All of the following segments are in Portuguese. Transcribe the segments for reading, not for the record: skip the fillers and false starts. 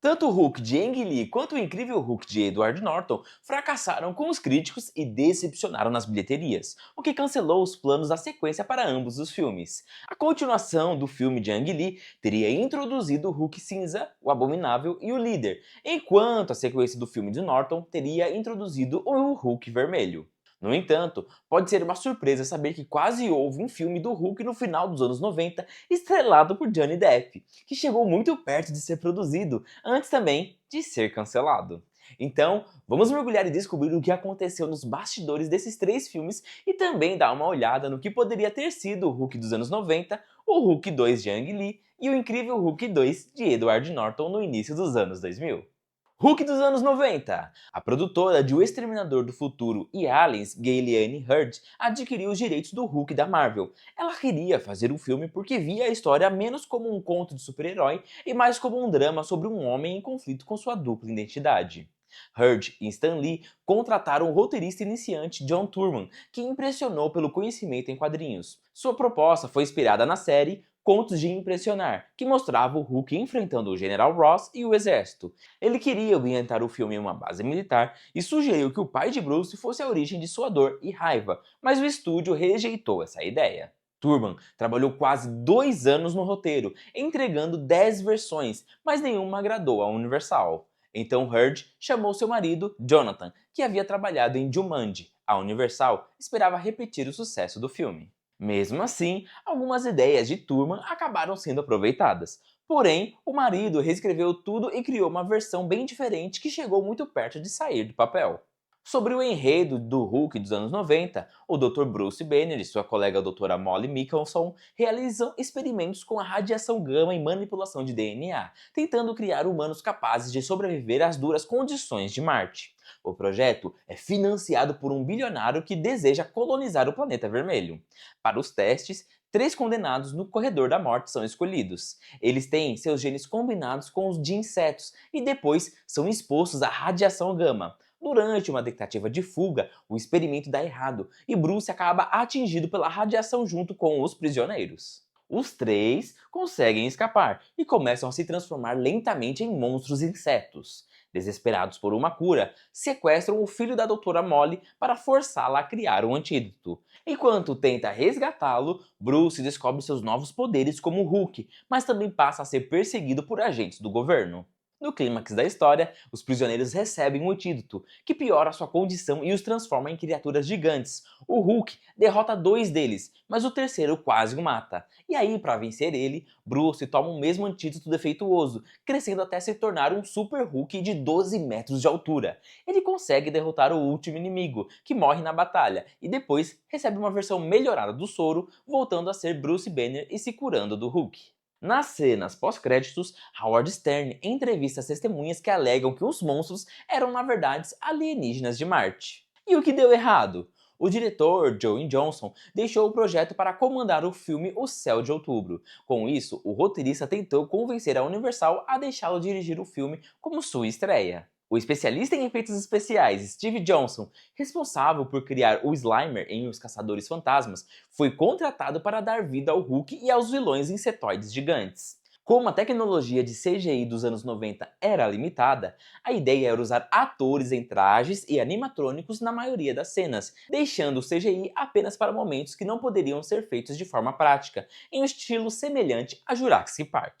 Tanto o Hulk de Ang Lee quanto o incrível Hulk de Edward Norton fracassaram com os críticos e decepcionaram nas bilheterias, o que cancelou os planos da sequência para ambos os filmes. A continuação do filme de Ang Lee teria introduzido o Hulk cinza, o Abominável e o Líder, enquanto a sequência do filme de Norton teria introduzido o Hulk vermelho. No entanto, pode ser uma surpresa saber que quase houve um filme do Hulk no final dos anos 90, estrelado por Johnny Depp, que chegou muito perto de ser produzido, antes também de ser cancelado. Então, vamos mergulhar e descobrir o que aconteceu nos bastidores desses três filmes e também dar uma olhada no que poderia ter sido o Hulk dos anos 90, o Hulk 2 de Ang Lee e o incrível Hulk 2 de Edward Norton no início dos anos 2000. Hulk dos anos 90. A produtora de O Exterminador do Futuro e Aliens, Galeane Hurd, adquiriu os direitos do Hulk da Marvel. Ela queria fazer o filme porque via a história menos como um conto de super-herói e mais como um drama sobre um homem em conflito com sua dupla identidade. Hurd e Stan Lee contrataram o roteirista iniciante John Turman, que impressionou pelo conhecimento em quadrinhos. Sua proposta foi inspirada na série Contos de Impressionar, que mostrava o Hulk enfrentando o General Ross e o exército. Ele queria ambientar o filme em uma base militar e sugeriu que o pai de Bruce fosse a origem de sua dor e raiva, mas o estúdio rejeitou essa ideia. Turman trabalhou quase 2 anos no roteiro, entregando 10 versões, mas nenhuma agradou à Universal. Então Hurd chamou seu marido, Jonathan, que havia trabalhado em Jumanji. A Universal esperava repetir o sucesso do filme. Mesmo assim, algumas ideias de Turman acabaram sendo aproveitadas. Porém, o marido reescreveu tudo e criou uma versão bem diferente que chegou muito perto de sair do papel. Sobre o enredo do Hulk dos anos 90, o Dr. Bruce Banner e sua colega a doutora Molly Mickelson realizam experimentos com a radiação gama e manipulação de DNA, tentando criar humanos capazes de sobreviver às duras condições de Marte. O projeto é financiado por um bilionário que deseja colonizar o planeta vermelho. Para os testes, 3 condenados no corredor da morte são escolhidos. Eles têm seus genes combinados com os de insetos e depois são expostos à radiação gama. Durante uma tentativa de fuga, o experimento dá errado e Bruce acaba atingido pela radiação junto com os prisioneiros. Os três conseguem escapar e começam a se transformar lentamente em monstros insetos. Desesperados por uma cura, sequestram o filho da doutora Molly para forçá-la a criar um antídoto. Enquanto tenta resgatá-lo, Bruce descobre seus novos poderes como Hulk, mas também passa a ser perseguido por agentes do governo. No clímax da história, os prisioneiros recebem um antídoto, que piora sua condição e os transforma em criaturas gigantes. O Hulk derrota 2 deles, mas o terceiro quase o mata. E aí, para vencer ele, Bruce toma o mesmo antídoto defeituoso, crescendo até se tornar um Super Hulk de 12 metros de altura. Ele consegue derrotar o último inimigo, que morre na batalha, e depois recebe uma versão melhorada do soro, voltando a ser Bruce Banner e se curando do Hulk. Nas cenas pós-créditos, Howard Stern entrevista as testemunhas que alegam que os monstros eram na verdade alienígenas de Marte. E o que deu errado? O diretor, Joe Johnson, deixou o projeto para comandar o filme O Céu de Outubro. Com isso, o roteirista tentou convencer a Universal a deixá-lo dirigir o filme como sua estreia. O especialista em efeitos especiais Steve Johnson, responsável por criar o Slimer em Os Caçadores Fantasmas, foi contratado para dar vida ao Hulk e aos vilões insetoides gigantes. Como a tecnologia de CGI dos anos 90 era limitada, a ideia era usar atores em trajes e animatrônicos na maioria das cenas, deixando o CGI apenas para momentos que não poderiam ser feitos de forma prática, em um estilo semelhante a Jurassic Park.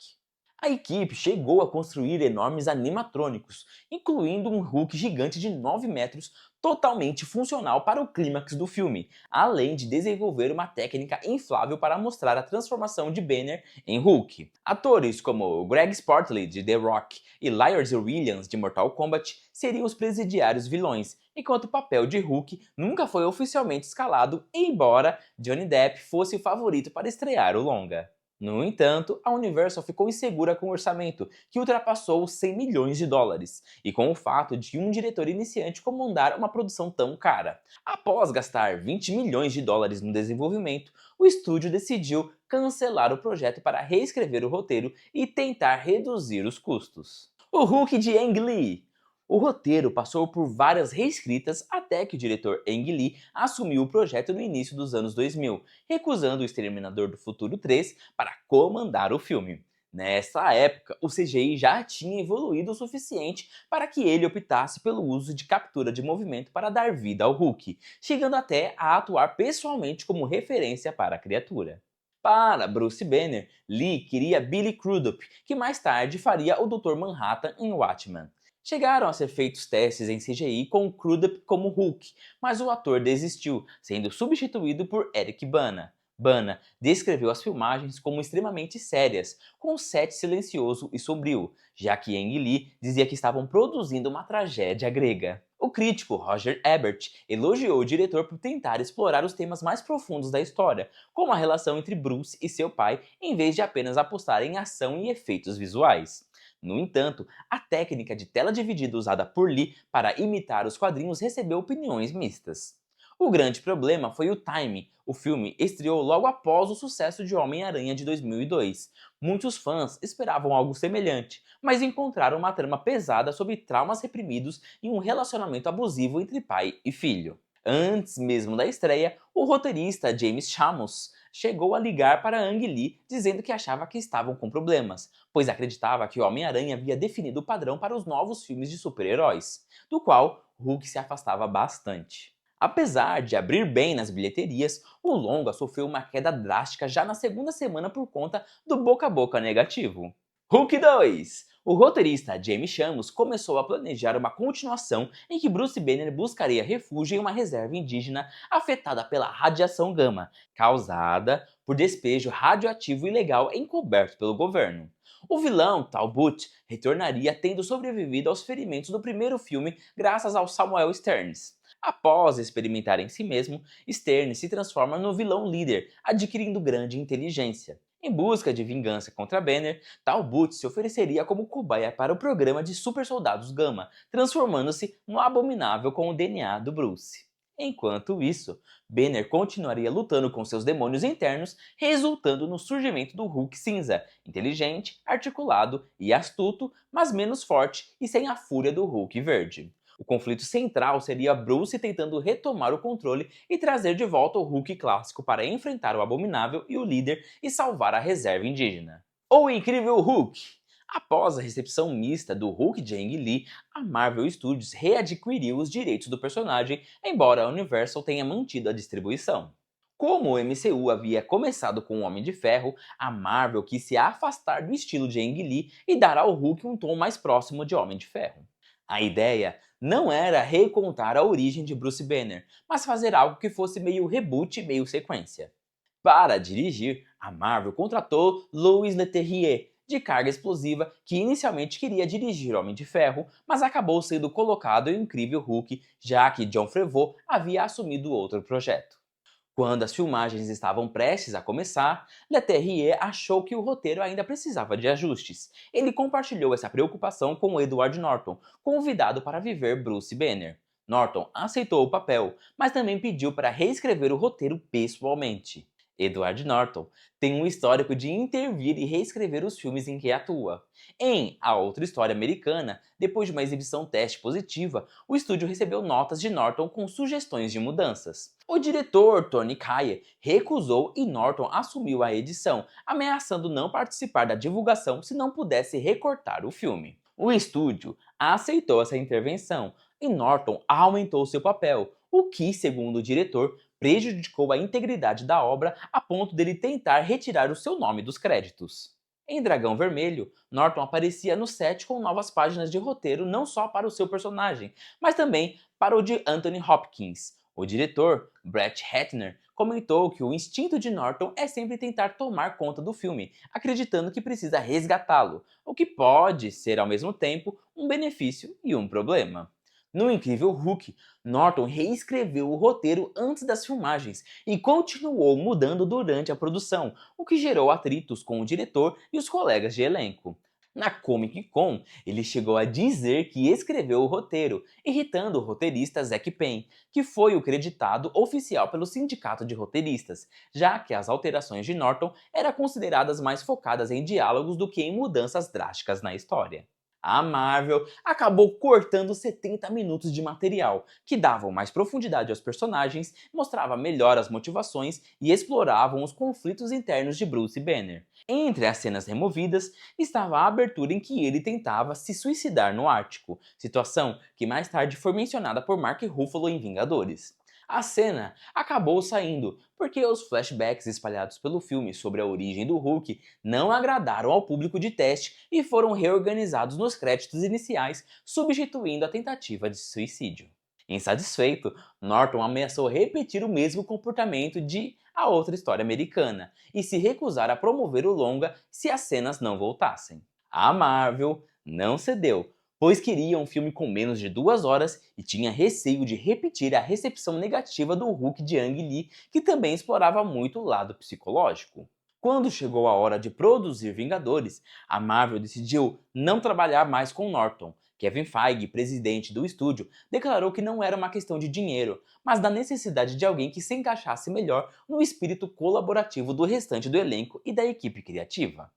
A equipe chegou a construir enormes animatrônicos, incluindo um Hulk gigante de 9 metros totalmente funcional para o clímax do filme, além de desenvolver uma técnica inflável para mostrar a transformação de Banner em Hulk. Atores como Greg Sportley de The Rock e Lars Williams de Mortal Kombat seriam os presidiários vilões, enquanto o papel de Hulk nunca foi oficialmente escalado, embora Johnny Depp fosse o favorito para estrear o longa. No entanto, a Universal ficou insegura com o orçamento, que ultrapassou os 100 milhões de dólares, e com o fato de um diretor iniciante comandar uma produção tão cara. Após gastar 20 milhões de dólares no desenvolvimento, o estúdio decidiu cancelar o projeto para reescrever o roteiro e tentar reduzir os custos. O Hulk de Ang Lee. O roteiro passou por várias reescritas até que o diretor Ang Lee assumiu o projeto no início dos anos 2000, recusando o Exterminador do Futuro 3 para comandar o filme. Nessa época, o CGI já tinha evoluído o suficiente para que ele optasse pelo uso de captura de movimento para dar vida ao Hulk, chegando até a atuar pessoalmente como referência para a criatura. Para Bruce Banner, Lee queria Billy Crudup, que mais tarde faria o Dr. Manhattan em Watchmen. Chegaram a ser feitos testes em CGI com Crudup como Hulk, mas o ator desistiu, sendo substituído por Eric Bana. Bana descreveu as filmagens como extremamente sérias, com um set silencioso e sombrio, já que Ang Lee dizia que estavam produzindo uma tragédia grega. O crítico Roger Ebert elogiou o diretor por tentar explorar os temas mais profundos da história, como a relação entre Bruce e seu pai, em vez de apenas apostar em ação e efeitos visuais. No entanto, a técnica de tela dividida usada por Lee para imitar os quadrinhos recebeu opiniões mistas. O grande problema foi o timing. O filme estreou logo após o sucesso de Homem-Aranha de 2002. Muitos fãs esperavam algo semelhante, mas encontraram uma trama pesada sobre traumas reprimidos e um relacionamento abusivo entre pai e filho. Antes mesmo da estreia, o roteirista James Chamos chegou a ligar para Ang Lee dizendo que achava que estavam com problemas, pois acreditava que o Homem-Aranha havia definido o padrão para os novos filmes de super-heróis, do qual Hulk se afastava bastante. Apesar de abrir bem nas bilheterias, o longa sofreu uma queda drástica já na segunda semana por conta do boca a boca negativo. Hulk 2! O roteirista James Chamos começou a planejar uma continuação em que Bruce Banner buscaria refúgio em uma reserva indígena afetada pela radiação gama, causada por despejo radioativo ilegal encoberto pelo governo. O vilão, Talbot, retornaria tendo sobrevivido aos ferimentos do primeiro filme graças ao Samuel Sterns. Após experimentar em si mesmo, Sterns se transforma no vilão líder, adquirindo grande inteligência. Em busca de vingança contra Banner, Talbot se ofereceria como cobaia para o programa de super soldados Gama, transformando-se no Abominável com o DNA do Bruce. Enquanto isso, Banner continuaria lutando com seus demônios internos, resultando no surgimento do Hulk cinza, inteligente, articulado e astuto, mas menos forte e sem a fúria do Hulk verde. O conflito central seria Bruce tentando retomar o controle e trazer de volta o Hulk clássico para enfrentar o Abominável e o líder e salvar a reserva indígena. O Incrível Hulk! Após a recepção mista do Hulk de Ang Lee, a Marvel Studios readquiriu os direitos do personagem, embora a Universal tenha mantido a distribuição. Como o MCU havia começado com o Homem de Ferro, a Marvel quis se afastar do estilo de Ang Lee e dar ao Hulk um tom mais próximo de Homem de Ferro. A ideia não era recontar a origem de Bruce Banner, mas fazer algo que fosse meio reboot, meio sequência. Para dirigir, a Marvel contratou Louis Leterrier, de carga explosiva, que inicialmente queria dirigir Homem de Ferro, mas acabou sendo colocado em Incrível Hulk, já que Jon Favreau havia assumido outro projeto. Quando as filmagens estavam prestes a começar, Leterrier achou que o roteiro ainda precisava de ajustes. Ele compartilhou essa preocupação com Edward Norton, convidado para viver Bruce Banner. Norton aceitou o papel, mas também pediu para reescrever o roteiro pessoalmente. Edward Norton tem um histórico de intervir e reescrever os filmes em que atua. Em A Outra História Americana, depois de uma exibição teste positiva, o estúdio recebeu notas de Norton com sugestões de mudanças. O diretor, Tony Kaye, recusou e Norton assumiu a edição, ameaçando não participar da divulgação se não pudesse recortar o filme. O estúdio aceitou essa intervenção e Norton aumentou seu papel, o que, segundo o diretor, prejudicou a integridade da obra a ponto dele tentar retirar o seu nome dos créditos. Em Dragão Vermelho, Norton aparecia no set com novas páginas de roteiro não só para o seu personagem, mas também para o de Anthony Hopkins. O diretor, Brett Ratner, comentou que o instinto de Norton é sempre tentar tomar conta do filme, acreditando que precisa resgatá-lo, o que pode ser ao mesmo tempo um benefício e um problema. No Incrível Hulk, Norton reescreveu o roteiro antes das filmagens e continuou mudando durante a produção, o que gerou atritos com o diretor e os colegas de elenco. Na Comic Con, ele chegou a dizer que escreveu o roteiro, irritando o roteirista Zack Penn, que foi o creditado oficial pelo Sindicato de Roteiristas, já que as alterações de Norton eram consideradas mais focadas em diálogos do que em mudanças drásticas na história. A Marvel acabou cortando 70 minutos de material, que davam mais profundidade aos personagens, mostrava melhor as motivações e exploravam os conflitos internos de Bruce Banner. Entre as cenas removidas estava a abertura em que ele tentava se suicidar no Ártico, situação que mais tarde foi mencionada por Mark Ruffalo em Vingadores. A cena acabou saindo porque os flashbacks espalhados pelo filme sobre a origem do Hulk não agradaram ao público de teste e foram reorganizados nos créditos iniciais, substituindo a tentativa de suicídio. Insatisfeito, Norton ameaçou repetir o mesmo comportamento de A Outra História Americana e se recusar a promover o longa se as cenas não voltassem. A Marvel não cedeu, pois queria um filme com menos de 2 horas e tinha receio de repetir a recepção negativa do Hulk de Ang Lee, que também explorava muito o lado psicológico. Quando chegou a hora de produzir Vingadores, a Marvel decidiu não trabalhar mais com Norton. Kevin Feige, presidente do estúdio, declarou que não era uma questão de dinheiro, mas da necessidade de alguém que se encaixasse melhor no espírito colaborativo do restante do elenco e da equipe criativa.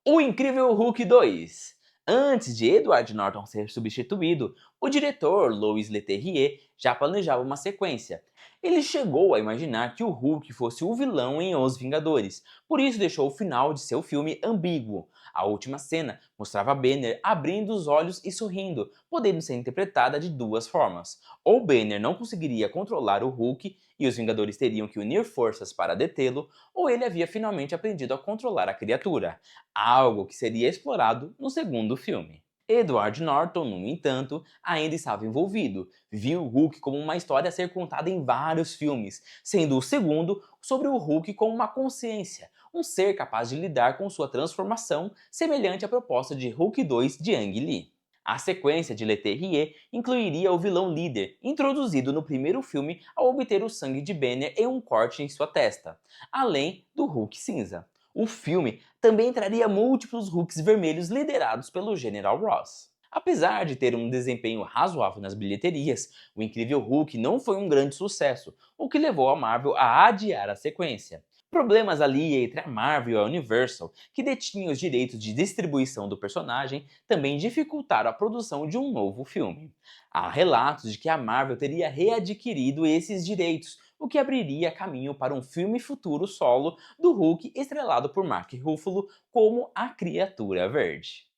O Incrível Hulk 2. Antes de Edward Norton ser substituído, o diretor Louis Leterrier já planejava uma sequência. Ele chegou a imaginar que o Hulk fosse o vilão em Os Vingadores, por isso deixou o final de seu filme ambíguo. A última cena mostrava Banner abrindo os olhos e sorrindo, podendo ser interpretada de duas formas. Ou Banner não conseguiria controlar o Hulk e os Vingadores teriam que unir forças para detê-lo, ou ele havia finalmente aprendido a controlar a criatura, algo que seria explorado no segundo filme. Edward Norton, no entanto, ainda estava envolvido. Viu o Hulk como uma história a ser contada em vários filmes, sendo o segundo sobre o Hulk como uma consciência, um ser capaz de lidar com sua transformação, semelhante à proposta de Hulk 2 de Ang Lee. A sequência de Leterrier incluiria o vilão líder, introduzido no primeiro filme ao obter o sangue de Banner em um corte em sua testa, além do Hulk cinza. O filme também traria múltiplos Hulks vermelhos liderados pelo General Ross. Apesar de ter um desempenho razoável nas bilheterias, o Incrível Hulk não foi um grande sucesso, o que levou a Marvel a adiar a sequência. Problemas ali entre a Marvel e a Universal, que detinham os direitos de distribuição do personagem, também dificultaram a produção de um novo filme. Há relatos de que a Marvel teria readquirido esses direitos, o que abriria caminho para um filme futuro solo do Hulk estrelado por Mark Ruffalo como a Criatura Verde.